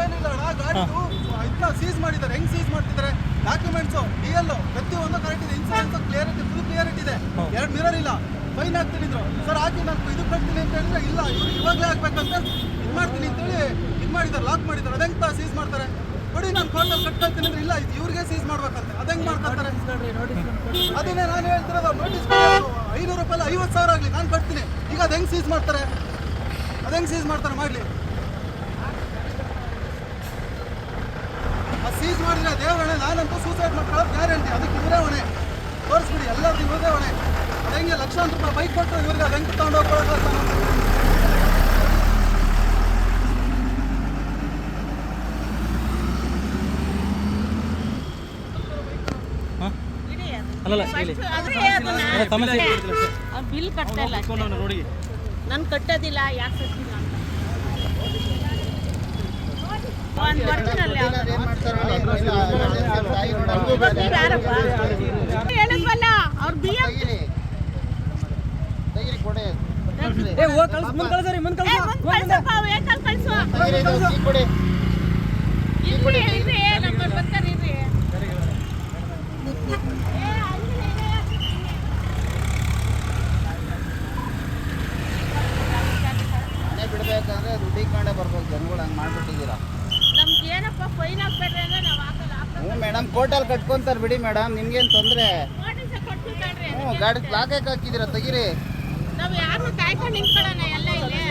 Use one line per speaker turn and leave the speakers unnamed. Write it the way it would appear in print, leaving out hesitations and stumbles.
ಏನಿಲ್ಲ ಗಾಡಿ ಇದನ್ನ ಸೀಸ್ ಮಾಡಿದ್ದಾರೆ. ಹೆಂಗ್ ಸೀಸ್ ಮಾಡ್ತಿದ್ದಾರೆ? ಡಾಕ್ಯುಮೆಂಟ್ಸು DL ಪ್ರತಿಯೊಂದು ಕರೆಕ್ಟ್ ಇದೆ. ಇನ್ಸೂರೆನ್ಸ್ ಕ್ಲಿಯರಿಟಿ, ಫುಲ್ ಕ್ಲಿಯರಿಟಿ ಇದೆ. 2 ಮಿರರ್ ಇಲ್ಲ. ಫೈನ್ ಹಾಕ್ತಿದ್ರು ಸರ್, ಹಾಕಿ ನಾನು ಇದು ಕಟ್ತೀನಿ ಅಂತ ಹೇಳಿದ್ರೆ ಇಲ್ಲ ಇವ್ರು ಇವಾಗಲೇ ಹಾಕ್ಬೇಕಂತ ಇದು ಮಾಡ್ತೀನಿ ಅಂತೇಳಿ ಇದು ಮಾಡಿದ್ದಾರೆ, ಲಾಕ್ ಮಾಡಿದ್ದಾರೆ. ಅದೆಂಗ್ ಸೀಸ್ ಮಾಡ್ತಾರೆ? ಕೊಡಿ, ನಾನು ಕೋರ್ಟಲ್ಲಿ ಕಟ್ಕೊಳ್ತೀನಿ ಅಂದ್ರೆ ಇಲ್ಲ ಇವ್ರಿಗೆ ಸೀಸ್ ಮಾಡ್ಬೇಕಂತೆ. ಅದೆಂಗ್ ಮಾಡ್ಕೊಳ್ತಾರೆ? ಅದನ್ನೇ ನಾನು ಹೇಳ್ತಿರೋದು. ನೋಟಿಸ್ 500 ರೂಪಾಯಿ 50,000 ಆಗಲಿ ನಾನು ಕಟ್ತೀನಿ. ಈಗ ಅದು ಹೆಂಗೆ ಸೀಸ್ ಮಾಡ್ತಾರೆ? ಅದೆಂಗೆ ಸೀಸ್ ಮಾಡ್ತಾರೆ? ಮಾಡಲಿ. ಅದು ಸೀಸ್ ಮಾಡಿದ್ರೆ ದೇವರಣೆ ನಾನಂತೂ ಸೂಸೈಡ್ ಮಾಡ್ಕೊಳ್ಳೋದು ಗ್ಯಾರಂಟಿ. ಅದಕ್ಕೆ ಇವರೇ ಹೊಣೆ. ತೋರಿಸ್ಬಿಡಿ, ಎಲ್ಲರಿಗೂ ಇವರೇ ಹೊಣೆ. ಅದು ಹೆಂಗೆ ಲಕ್ಷಾಂತರ ರೂಪಾಯಿ ಬೈಕ್ ಕೊಟ್ಟು ಇವ್ರಿಗೆ ಅದು ಹೆಂಗೆ ತಗೊಂಡು ಹೋಗ್ಕೊಳ್ಳೋದು?
ಬಿಲ್ ಕಟ್ತಾ ಇಲ್ಲ, ನಾನು ಕಟ್ಟೋದಿಲ್ಲ. ಯಾಕೆ ಕಟ್ಟಿಲ್ಲ ಹೇಳಿದ್ವಲ್ಲ ಅವ್ರ
ಬಿಡ್ಬೇಕಂದ್ರೆ ದುಡ್ಡಿಕೊಂಡೆ ಬರ್ಬೇಕು. ಜನಗಳು ಹಂಗೆ ಮಾಡ್ಬಿಟ್ಟಿದ್ದೀರಾ.
ನಮ್ಗೆ ಏನಪ್ಪ ಫೈನ್ ಹಾಕ್ಬೇಡ್ರಿ ಅಂದ್ರೆ ನಾವು ಹಾಕಲ್ಲ.
ಹ್ಞೂ ಮೇಡಮ್, ಕೋರ್ಟಲ್ಲಿ ಕಟ್ಕೊಂತಾರೆ ಬಿಡಿ ಮೇಡಮ್, ನಿಮ್ಗೇನು ತೊಂದರೆ? ಹ್ಞೂ, ಗಾಡಿ ಲಾಕ್ ಹಾಕಿದ್ದೀರಾ, ತೆಗೀರಿ.
ನಾವು ಯಾರು ಕಾಯ್ಕೊಂಡು ನಿಂತ್ಕೊಳ್ಳೋಣ ಎಲ್ಲ ಇಲ್ಲಿ.